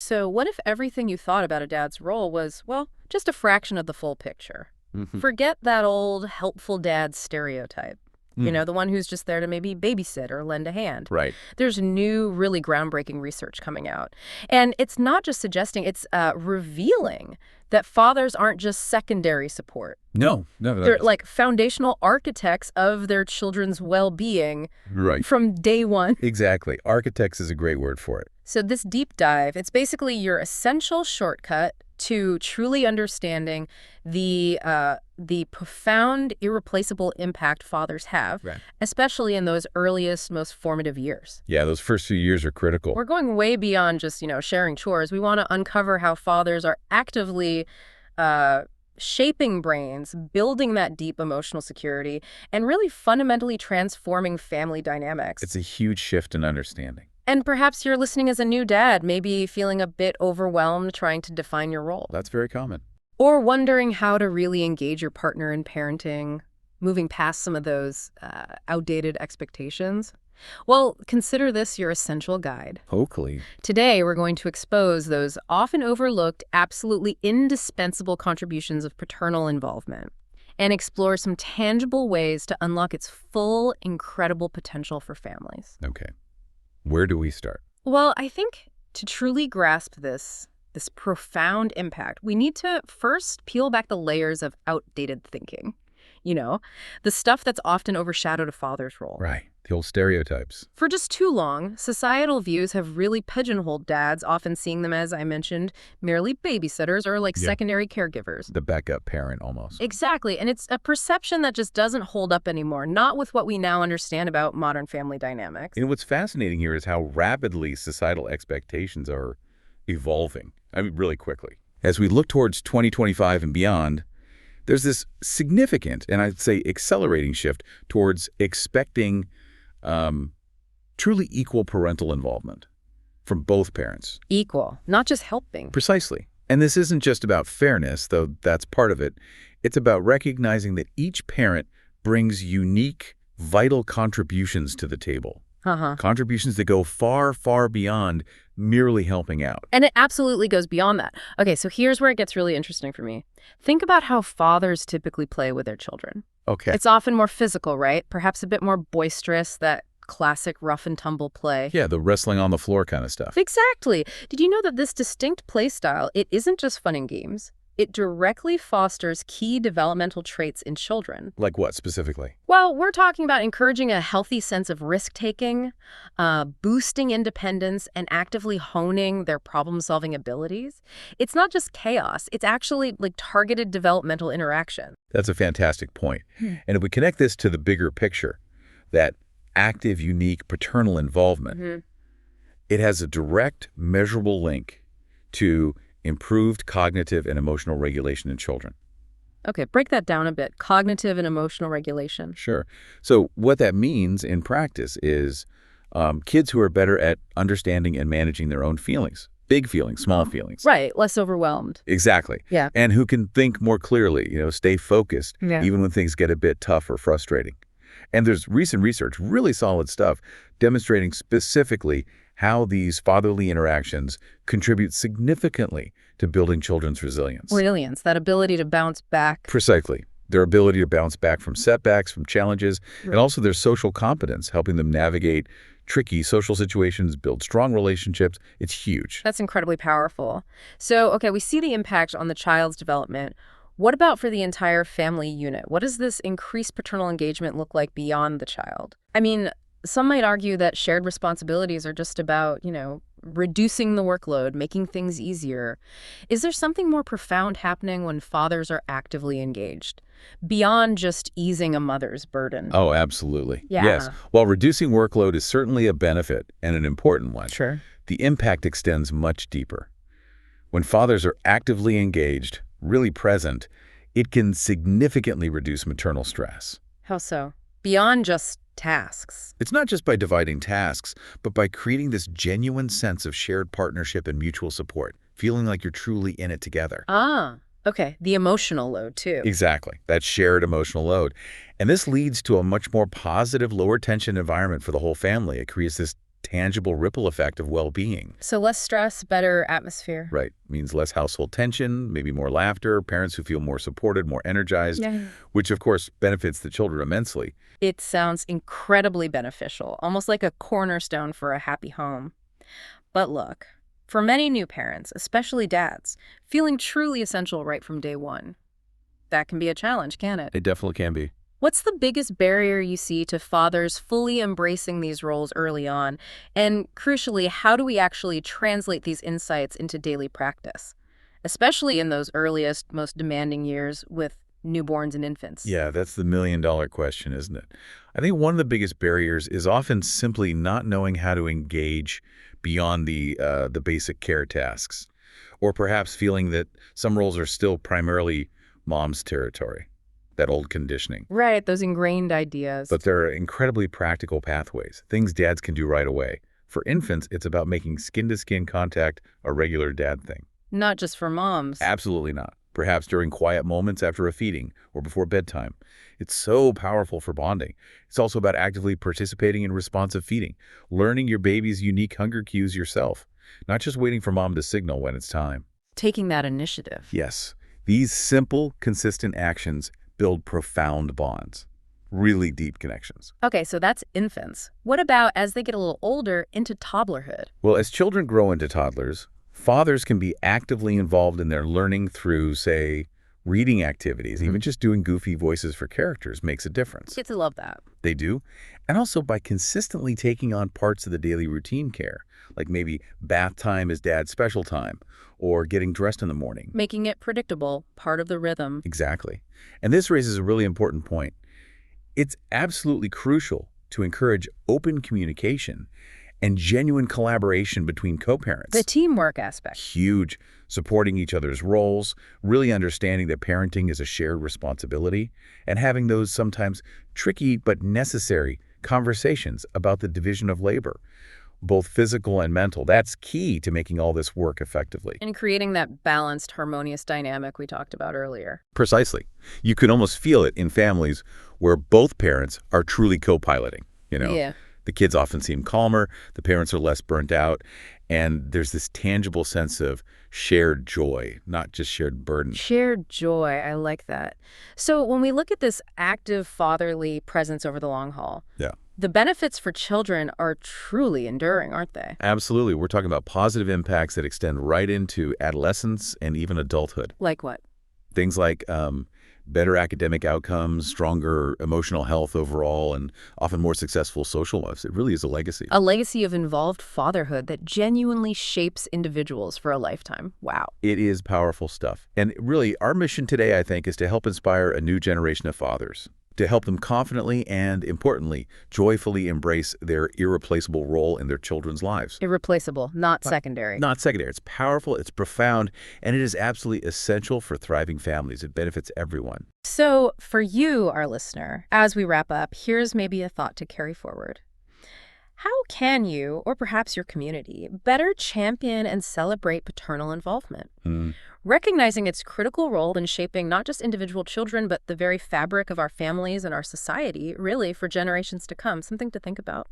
So what if everything you thought about a dad's role was, well, just a fraction of the full picture? Hmm. Forget that old helpful dad stereotype. The one who's just there to maybe babysit or lend a hand. Right. There's new, really groundbreaking research coming out. And it's not just suggesting, it's revealing that fathers aren't just secondary support. No, no, They're like foundational architects of their children's well-being right. from day one. Exactly. Architects is a great word for it. So this deep dive, it's basically your essential shortcut to truly understanding the profound, irreplaceable impact fathers have, Right. especially in those earliest, most formative years. Yeah, those first few years are critical. We're going way beyond just, sharing chores. We want to uncover how fathers are actively shaping brains, building that deep emotional security, and really fundamentally transforming family dynamics. It's a huge shift in understanding. And perhaps you're listening as a new dad, maybe feeling a bit overwhelmed trying to define your role. That's very common. Or wondering how to really engage your partner in parenting, moving past some of those outdated expectations. Well, consider this your essential guide. Hopefully. Today, we're going to expose those often overlooked, absolutely indispensable contributions of paternal involvement and explore some tangible ways to unlock its full, incredible potential for families. Okay. Where do we start? Well, I think to truly grasp this profound impact, we need to first peel back the layers of outdated thinking. The stuff that's often overshadowed a father's role. Right. The old stereotypes. For just too long, societal views have really pigeonholed dads, often seeing them as, I mentioned, merely babysitters or like secondary caregivers. The backup parent almost. Exactly. And it's a perception that just doesn't hold up anymore, not with what we now understand about modern family dynamics. And what's fascinating here is how rapidly societal expectations are evolving. I mean, really quickly. As we look towards 2025 and beyond, there's this significant, and I'd say accelerating shift towards expecting truly equal parental involvement from both parents. Equal, not just helping. Precisely. And this isn't just about fairness, though that's part of it. It's about recognizing that each parent brings unique, vital contributions to the table. Contributions that go far, far beyond merely helping out. And it absolutely goes beyond that. Okay, so here's where it gets really interesting for me. Think about how fathers typically play with their children. Okay. It's often more physical, right? Perhaps a bit more boisterous, that classic rough and tumble play. Yeah, the wrestling on the floor kind of stuff. Exactly. Did you know that this distinct play style, it isn't just fun and games? It directly fosters key developmental traits in children. Like what specifically? Well, we're talking about encouraging a healthy sense of risk-taking, boosting independence, and actively honing their problem-solving abilities. It's not just chaos. It's actually like targeted developmental interaction. That's a fantastic point. And if we connect this to the bigger picture, that active, unique paternal involvement, it has a direct, measurable link to improved cognitive and emotional regulation in children. Okay, break that down a bit. Cognitive and emotional regulation. Sure. So what that means in practice is kids who are better at understanding and managing their own feelings, big feelings, small feelings. Right, less overwhelmed. Exactly. Yeah. And who can think more clearly, stay focused, Yeah. even when things get a bit tough or frustrating. And there's recent research, really solid stuff, demonstrating specifically how these fatherly interactions contribute significantly to building children's resilience. Resilience, that ability to bounce back. Precisely. Their ability to bounce back from setbacks, from challenges, and also their social competence, helping them navigate tricky social situations, build strong relationships. It's huge. That's incredibly powerful. So, okay, we see the impact on the child's development. What about for the entire family unit? What does this increased paternal engagement look like beyond the child? I mean, some might argue that shared responsibilities are just about, reducing the workload, making things easier. Is there something more profound happening when fathers are actively engaged, beyond just easing a mother's burden? Oh, absolutely. Yeah. Yes. While reducing workload is certainly a benefit and an important one, Sure. the impact extends much deeper. When fathers are actively engaged, really present, it can significantly reduce maternal stress. How so? Beyond just tasks. It's not just by dividing tasks, but by creating this genuine sense of shared partnership and mutual support, feeling like you're truly in it together. Okay. The emotional load, too. Exactly. That shared emotional load. And this leads to a much more positive, lower tension environment for the whole family. It creates this tangible ripple effect of well-being. So less stress, better atmosphere. Right. Means less household tension, maybe more laughter, parents who feel more supported, more energized, Yeah. which of course benefits the children immensely. It sounds incredibly beneficial, almost like a cornerstone for a happy home. But look, for many new parents, especially dads, feeling truly essential right from day one, that can be a challenge, can it? It definitely can be. What's the biggest barrier you see to fathers fully embracing these roles early on? And crucially, how do we actually translate these insights into daily practice, especially in those earliest, most demanding years with newborns and infants? Yeah, that's the million-dollar question, isn't it? I think one of the biggest barriers is often simply not knowing how to engage beyond the basic care tasks, or perhaps feeling that some roles are still primarily mom's territory, that old conditioning. Right, those ingrained ideas. But there are incredibly practical pathways, things dads can do right away. For infants, it's about making skin-to-skin contact a regular dad thing. Not just for moms. Absolutely not. Perhaps during quiet moments after a feeding or before bedtime. It's so powerful for bonding. It's also about actively participating in responsive feeding, learning your baby's unique hunger cues yourself, not just waiting for mom to signal when it's time. Taking that initiative. Yes, these simple, consistent actions build profound bonds, really deep connections. Okay, so that's infants. What about as they get a little older into toddlerhood? Well, as children grow into toddlers, fathers can be actively involved in their learning through, say, reading activities. Even just doing goofy voices for characters makes a difference. Kids love that. They do. And also by consistently taking on parts of the daily routine care, like maybe bath time is dad's special time, or getting dressed in the morning. Making it predictable, part of the rhythm. Exactly. And this raises a really important point. It's absolutely crucial to encourage open communication and genuine collaboration between co-parents. The teamwork aspect. Huge. Supporting each other's roles, really understanding that parenting is a shared responsibility, and having those sometimes tricky but necessary conversations about the division of labor, both physical and mental. That's key to making all this work effectively. And creating that balanced, harmonious dynamic we talked about earlier. Precisely. You can almost feel it in families where both parents are truly co-piloting, Yeah. The kids often seem calmer, the parents are less burnt out, and there's this tangible sense of shared joy, not just shared burden. Shared joy. I like that. So when we look at this active fatherly presence over the long haul, Yeah. the benefits for children are truly enduring, aren't they? Absolutely. We're talking about positive impacts that extend right into adolescence and even adulthood. Like what? Things like better academic outcomes, stronger emotional health overall, and often more successful social lives. It really is a legacy. A legacy of involved fatherhood that genuinely shapes individuals for a lifetime. Wow. It is powerful stuff. And really, our mission today, I think, is to help inspire a new generation of fathers, to help them confidently and, importantly, joyfully embrace their irreplaceable role in their children's lives. Irreplaceable, not secondary. Not secondary. It's powerful, it's profound, and it is absolutely essential for thriving families. It benefits everyone. So for you, our listener, as we wrap up, here's maybe a thought to carry forward. How can you, or perhaps your community, better champion and celebrate paternal involvement? Recognizing its critical role in shaping not just individual children, but the very fabric of our families and our society, really, for generations to come. Something to think about.